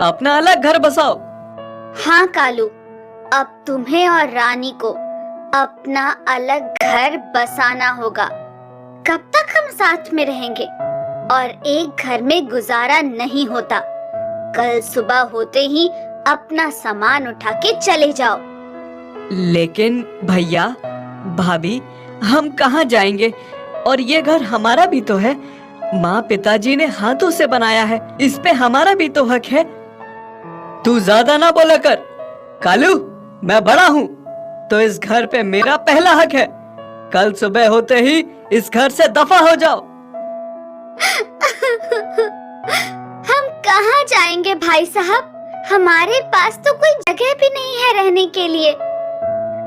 अपना अलग घर बसाओ। हाँ कालू, अब तुम्हें और रानी को अपना अलग घर बसाना होगा। कब तक हम साथ में रहेंगे? और एक घर में गुजारा नहीं होता। कल सुबह होते ही अपना सामान उठा के चले जाओ। लेकिन भैया भाभी, हम कहाँ जाएंगे? और ये घर हमारा भी तो है। माँ पिताजी ने हाथों से बनाया है, इस पे हमारा भी तो हक है। तू ज्यादा ना बोला कर कालू, मैं बड़ा हूँ तो इस घर पे मेरा पहला हक है। कल सुबह होते ही इस घर से दफा हो जाओ। हम कहाँ जाएंगे भाई साहब? हमारे पास तो कोई जगह भी नहीं है रहने के लिए।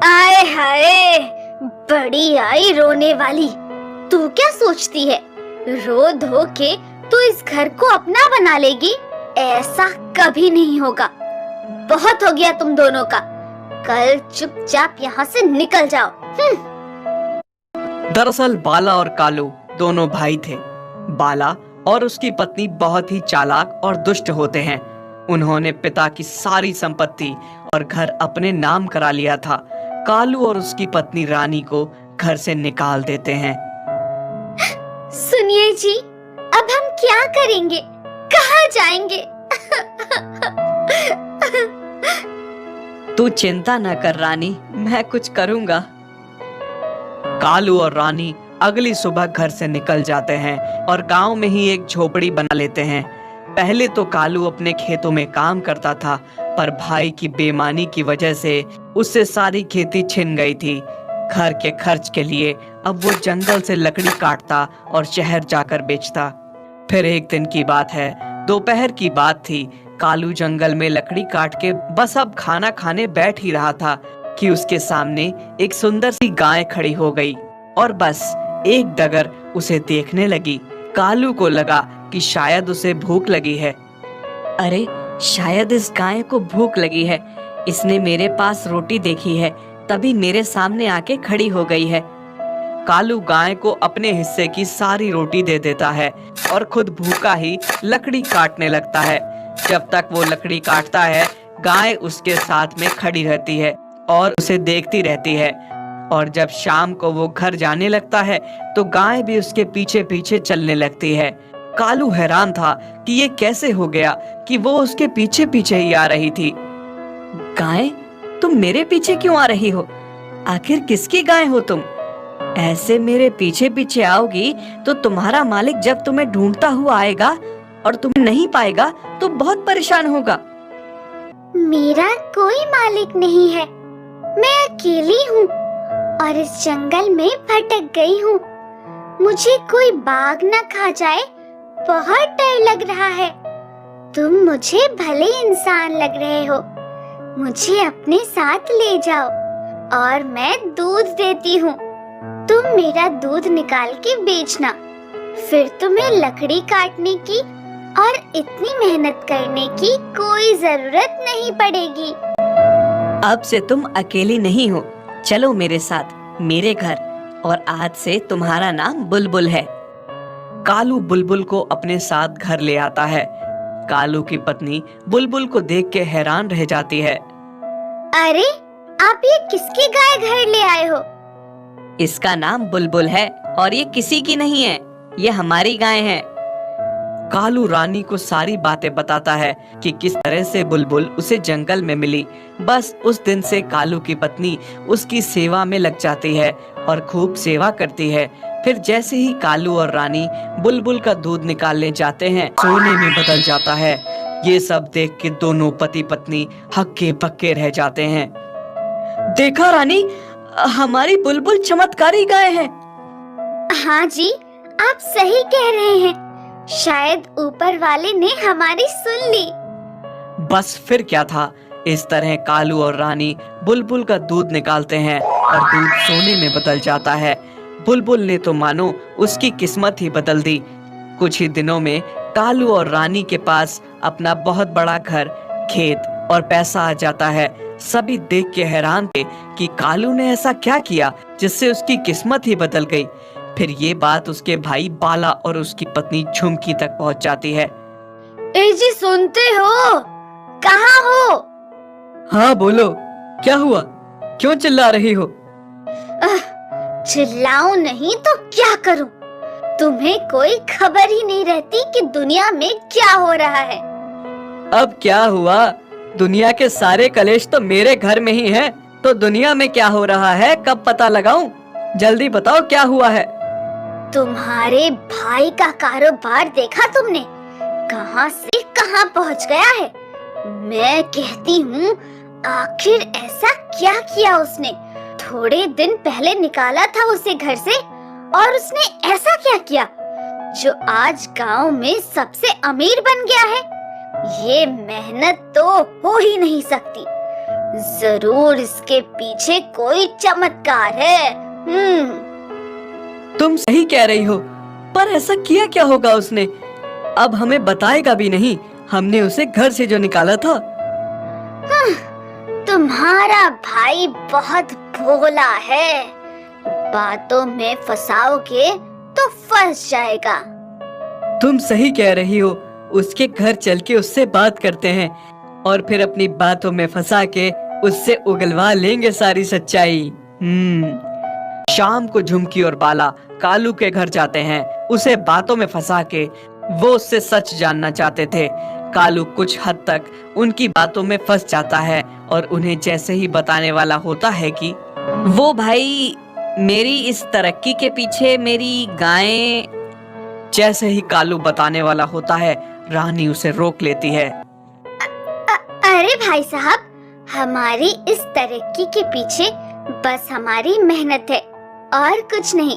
आए हाय, बड़ी आई रोने वाली। तू क्या सोचती है, रो धो के तू इस घर को अपना बना लेगी? ऐसा कभी नहीं होगा। बहुत हो गया तुम दोनों का। कल चुपचाप यहाँ से निकल जाओ। दरअसल बाला और कालू दोनों भाई थे। बाला और उसकी पत्नी बहुत ही चालाक और दुष्ट होते हैं। उन्होंने पिता की सारी संपत्ति और घर अपने नाम करा लिया था। कालू और उसकी पत्नी रानी को घर से निकाल देते हैं। सुनिए जी, अब हम क्या करेंगे? कहाँ जाएंगे? तू चिंता न कर रानी, मैं कुछ करूंगा। कालू और रानी अगली सुबह घर से निकल जाते हैं और गांव में ही एक झोपड़ी बना लेते हैं। पहले तो कालू अपने खेतों में काम करता था, पर भाई की बेईमानी की वजह से उससे सारी खेती छिन गई थी। घर के खर्च के लिए अब वो जंगल से लकड़ी काटता और शहर जाकर बेचता। फिर एक दिन की बात है, दोपहर की बात थी। कालू जंगल में लकड़ी काट के बस अब खाना खाने बैठ ही रहा था कि उसके सामने एक सुंदर सी गाय खड़ी हो गई और बस एक डगर उसे देखने लगी। कालू को लगा कि शायद उसे भूख लगी है। अरे शायद इस गाय को भूख लगी है, इसने मेरे पास रोटी देखी है तभी मेरे सामने आके खड़ी हो गई है। कालू गाय को अपने हिस्से की सारी रोटी दे देता है और खुद भूखा ही लकड़ी काटने लगता है। जब तक वो लकड़ी काटता है, गाय उसके साथ में खड़ी रहती है और उसे देखती रहती है। और जब शाम को वो घर जाने लगता है तो गाय भी उसके पीछे पीछे चलने लगती है। कालू हैरान था कि ये कैसे हो गया कि वो उसके पीछे पीछे ही आ रही थी। गाय, तुम मेरे पीछे क्यों आ रही हो? आखिर किसकी गाय हो तुम? ऐसे मेरे पीछे पीछे आओगी तो तुम्हारा मालिक जब तुम्हें ढूंढता हुआ आएगा और तुम्हें नहीं पाएगा तो बहुत परेशान होगा। मेरा कोई मालिक नहीं है, मैं अकेली हूँ और इस जंगल में भटक गई हूँ। मुझे कोई बाघ न खा जाए, बहुत डर लग रहा है। तुम मुझे भले इंसान लग रहे हो, मुझे अपने साथ ले जाओ और मैं दूध देती हूँ। तुम मेरा दूध निकाल के बेचना, फिर तुम्हें लकड़ी काटने की और इतनी मेहनत करने की कोई जरूरत नहीं पड़ेगी। अब से तुम अकेली नहीं हो, चलो मेरे साथ मेरे घर, और आज से तुम्हारा नाम बुलबुल है। कालू बुलबुल को अपने साथ घर ले आता है। कालू की पत्नी बुलबुल को देख के हैरान रह जाती है। अरे, आप ये किसकी गाय घर ले आए हो? इसका नाम बुलबुल है और ये किसी की नहीं है, ये हमारी गाय है। कालू रानी को सारी बातें बताता है कि किस तरह से बुलबुल उसे जंगल में मिली। बस उस दिन से कालू की पत्नी उसकी सेवा में लग जाती है और खूब सेवा करती है। फिर जैसे ही कालू और रानी बुलबुल का दूध निकालने जाते हैं, सोने में बदल जाता है। ये सब देख के दोनों पति पत्नी हक्के बक्के रह जाते हैं। देखा रानी, हमारी बुलबुल चमत्कारी गाय है। हाँ जी, आप सही कह रहे हैं। शायद ऊपर वाले ने हमारी सुन ली। बस फिर क्या था, इस तरह कालू और रानी बुलबुल का दूध निकालते हैं और दूध सोने में बदल जाता है। बुलबुल ने तो मानो उसकी किस्मत ही बदल दी। कुछ ही दिनों में कालू और रानी के पास अपना बहुत बड़ा घर, खेत और पैसा आ जाता है। सभी देख के हैरान थे कि कालू ने ऐसा क्या किया जिससे उसकी किस्मत ही बदल गई। फिर ये बात उसके भाई बाला और उसकी पत्नी झुमकी तक पहुंच जाती है। ए जी, सुनते हो? कहाँ हो? हाँ बोलो, क्या हुआ? क्यों चिल्ला रही हो? चिल्लाऊं नहीं तो क्या करूं? तुम्हें कोई खबर ही नहीं रहती कि दुनिया में क्या हो रहा है। अब क्या हुआ? दुनिया के सारे कलेश तो मेरे घर में ही हैं, तो दुनिया में क्या हो रहा है कब पता लगाऊं? जल्दी बताओ क्या हुआ है? तुम्हारे भाई का कारोबार देखा तुमने? कहां से कहां पहुंच गया है। मैं कहती हूँ आखिर ऐसा क्या किया उसने? थोड़े दिन पहले निकाला था उसे घर से और उसने ऐसा क्या किया जो आज गांव में सबसे अमीर बन गया है? ये मेहनत तो हो ही नहीं सकती। जरूर इसके पीछे कोई चमत्कार है। तुम सही कह रही हो, पर ऐसा किया क्या होगा उसने? अब हमें बताएगा भी नहीं। हमने उसे घर से जो निकाला था। तुम्हारा भाई बहुत भोला है। बातों में फंसाओगे तो फंस जाएगा। तुम सही कह रही हो। उसके घर चल के उससे बात करते हैं और फिर अपनी बातों में फंसा के उससे उगलवा लेंगे सारी सच्चाई। शाम को झुमकी और बाला कालू के घर जाते हैं। उसे बातों में फंसा के वो उससे सच जानना चाहते थे। कालू कुछ हद तक उनकी बातों में फंस जाता है और उन्हें जैसे ही बताने वाला होता है कि वो भाई मेरी इस तरक्की के पीछे मेरी गायें, जैसे ही कालू बताने वाला होता है रानी उसे रोक लेती है। अरे भाई साहब, हमारी इस तरक्की के पीछे बस हमारी मेहनत है और कुछ नहीं।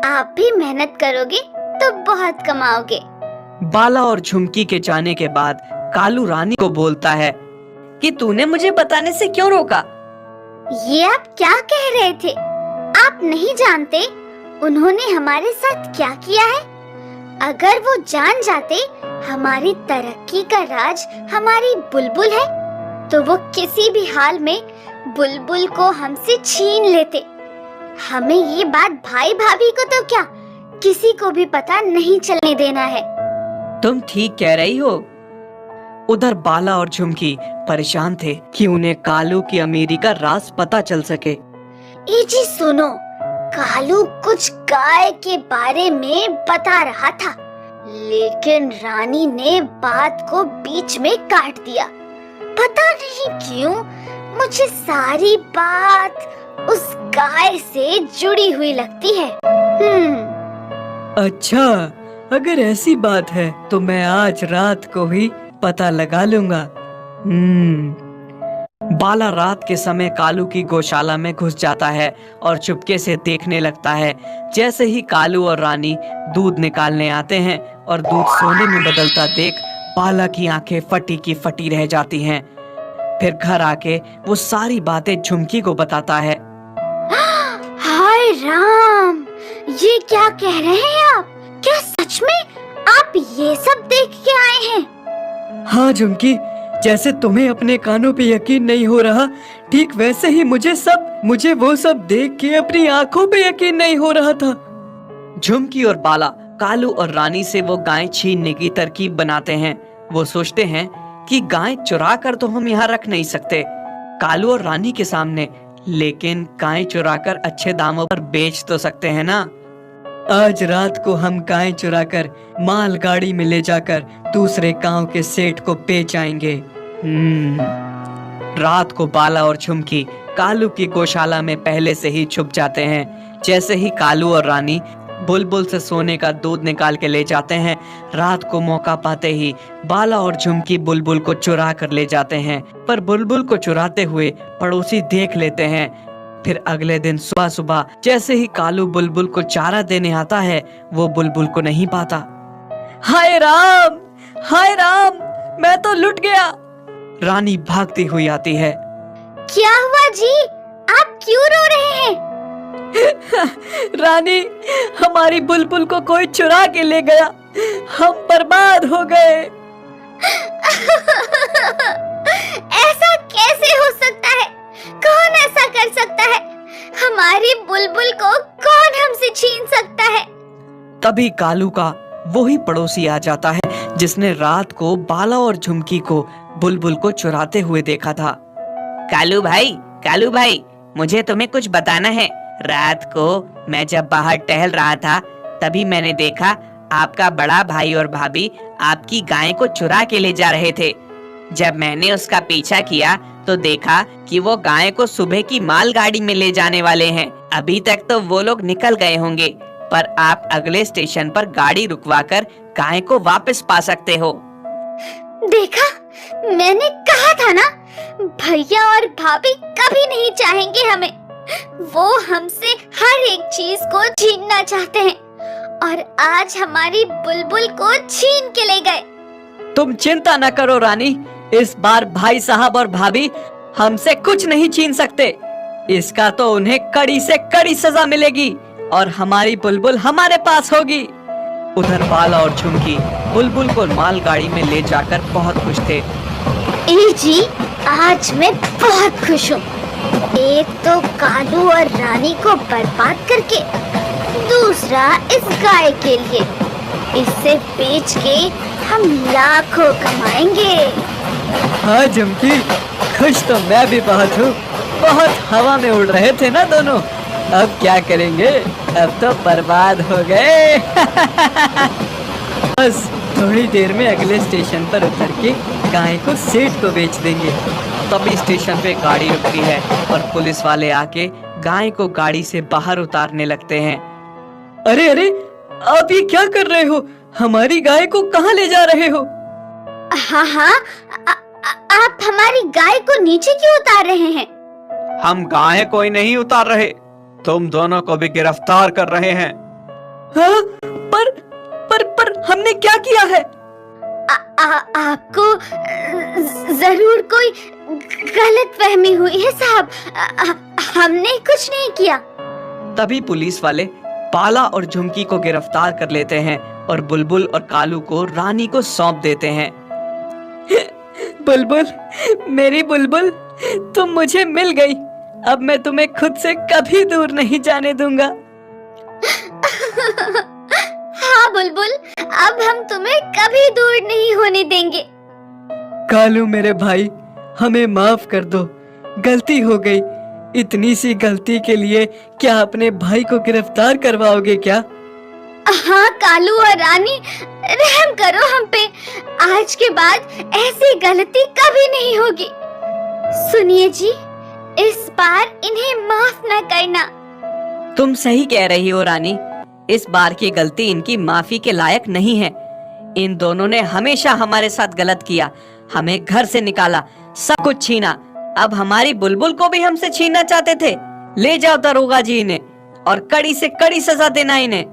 आप भी मेहनत करोगे तो बहुत कमाओगे। बाला और झुमकी के जाने के बाद कालू रानी को बोलता है कि तूने मुझे बताने से क्यों रोका? ये आप क्या कह रहे थे? आप नहीं जानते उन्होंने हमारे साथ क्या किया है? अगर वो जान जाते हमारी तरक्की का राज हमारी बुलबुल है तो वो किसी भी हाल में बुलबुल को हमसे छीन लेते। हमें ये बात भाई भाभी को तो क्या, किसी को भी पता नहीं चलने देना है। तुम ठीक कह रही हो। उधर बाला और झुमकी परेशान थे कि उन्हें कालू की अमीरी का राज पता चल सके। ए जी सुनो, कालू कुछ गाय के बारे में बता रहा था, लेकिन रानी ने बात को बीच में काट दिया। पता नहीं क्यों मुझे सारी बात उस गाय से जुड़ी हुई लगती है। अच्छा, अगर ऐसी बात है तो मैं आज रात को ही पता लगा लूंगा। बाला रात के समय कालू की गौशाला में घुस जाता है और चुपके से देखने लगता है। जैसे ही कालू और रानी दूध निकालने आते हैं और दूध सोने में बदलता देख बाला की आंखें फटी की फटी रह जाती हैं। फिर घर आके वो सारी बातें झुमकी को बताता है। हाय राम, ये क्या कह रहे हैं आप? क्या सच में आप ये सब देख के आए हैं? हाँ झुमकी, जैसे तुम्हें अपने कानों पे यकीन नहीं हो रहा, ठीक वैसे ही मुझे वो सब देख के अपनी आंखों पे यकीन नहीं हो रहा था। झुमकी और बाला कालू और रानी से वो गाय छीनने की तरकीब बनाते हैं। वो सोचते हैं कि गाय चुरा कर तो हम यहाँ रख नहीं सकते कालू और रानी के सामने, लेकिन गाय चुरा कर अच्छे दामों पर बेच तो सकते हैं ना। आज रात को हम गाय चुरा कर माल गाड़ी में ले जाकर दूसरे गांव के सेठ को बेच आएंगे। रात को बाला और झुमकी कालू की गौशाला में पहले से ही छुप जाते हैं। जैसे ही कालू और रानी बुलबुल से सोने का दूध निकाल के ले जाते हैं, रात को मौका पाते ही बाला और झुमकी बुलबुल को चुरा कर ले जाते हैं। पर बुलबुल को चुराते हुए पड़ोसी देख लेते हैं। फिर अगले दिन सुबह सुबह जैसे ही कालू बुलबुल को चारा देने आता है, वो बुलबुल को नहीं पाता। हाय राम, हाय राम, मैं तो लुट गया। रानी भागती हुई आती है। क्या हुआ जी, आप क्यों रो रहे हैं? रानी, हमारी बुलबुल को कोई चुरा के ले गया, हम बर्बाद हो गए। ऐसा कैसे हो सकता है? कौन ऐसा कर सकता है? हमारी बुलबुल को कौन हमसे छीन सकता है? तभी कालू का वही पड़ोसी आ जाता है जिसने रात को बाला और झुमकी को बुलबुल को चुराते हुए देखा था। कालू भाई, मुझे तुम्हें कुछ बताना है। रात को मैं जब बाहर टहल रहा था, तभी मैंने देखा आपका बड़ा भाई और भाभी आपकी गाय को चुरा के ले जा रहे थे। जब मैंने उसका पीछा किया तो देखा कि वो गाय को सुबह की मालगाड़ी में ले जाने वाले हैं। अभी तक तो वो लोग निकल गए होंगे, पर आप अगले स्टेशन पर गाड़ी रुकवाकर गाय को वापस पा सकते हो। देखा, मैंने कहा था ना, भैया और भाभी कभी नहीं चाहेंगे हमें। वो हमसे हर एक चीज को छीनना चाहते हैं और आज हमारी बुलबुल को छीन के ले गए। तुम चिंता न करो रानी, इस बार भाई साहब और भाभी हमसे कुछ नहीं छीन सकते। इसका तो उन्हें कड़ी से कड़ी सजा मिलेगी और हमारी बुलबुल हमारे पास होगी। उधर बाला और झुमकी बुलबुल को मालगाड़ी में ले जाकर बहुत खुश थे। ए जी, आज मैं बहुत खुश हूँ। एक तो कालू और रानी को बर्बाद करके, दूसरा इस गाय के लिए। इसे बेच के हम लाखों कमाएंगे। हाँ झुमकी, खुश तो मैं भी बहुत हूँ। बहुत हवा में उड़ रहे थे ना दोनों, अब क्या करेंगे, अब तो बर्बाद हो गए। बस थोड़ी देर में अगले स्टेशन पर उतर के गाय को सेठ को बेच देंगे। तभी स्टेशन पे गाड़ी रुकती है और पुलिस वाले आके गाय को गाड़ी से बाहर उतारने लगते हैं। अरे अरे, आप ये क्या कर रहे हो? हमारी गाय को कहाँ ले जा रहे हो? हाँ, आप हमारी गाय को नीचे क्यों उतार रहे हैं? हम गाय कोई नहीं उतार रहे, तुम दोनों को भी गिरफ्तार कर रहे हैं। हाँ? पर हमने क्या किया है? आपको जरूर कोई गलतफहमी हुई है साहब। हमने कुछ नहीं किया। तभी पुलिस वाले बाला और झुमकी को गिरफ्तार कर लेते हैं और बुलबुल और कालू को रानी को सौंप देते हैं। बुलबुल, मेरी बुलबुल, तुम मुझे मिल गई। अब मैं तुम्हें खुद से कभी दूर नहीं जाने दूंगा। हाँ बुलबुल, अब हम तुम्हें कभी दूर नहीं होने देंगे। कालू मेरे भाई, हमें माफ कर दो, गलती हो गई। इतनी सी गलती के लिए क्या अपने भाई को गिरफ्तार करवाओगे क्या? हाँ कालू और रानी, रहम करो हम पे। आज के बाद ऐसी गलती कभी नहीं होगी। सुनिए जी, इस बार इन्हें माफ न करना। तुम सही कह रही हो रानी, इस बार की गलती इनकी माफी के लायक नहीं है। इन दोनों ने हमेशा हमारे साथ गलत किया, हमें घर से निकाला, सब कुछ छीना। अब हमारी बुलबुल को भी हमसे छीनना चाहते थे। ले जाओ दरोगा जी इन्हें और कड़ी से कड़ी सजा देना इन्हें।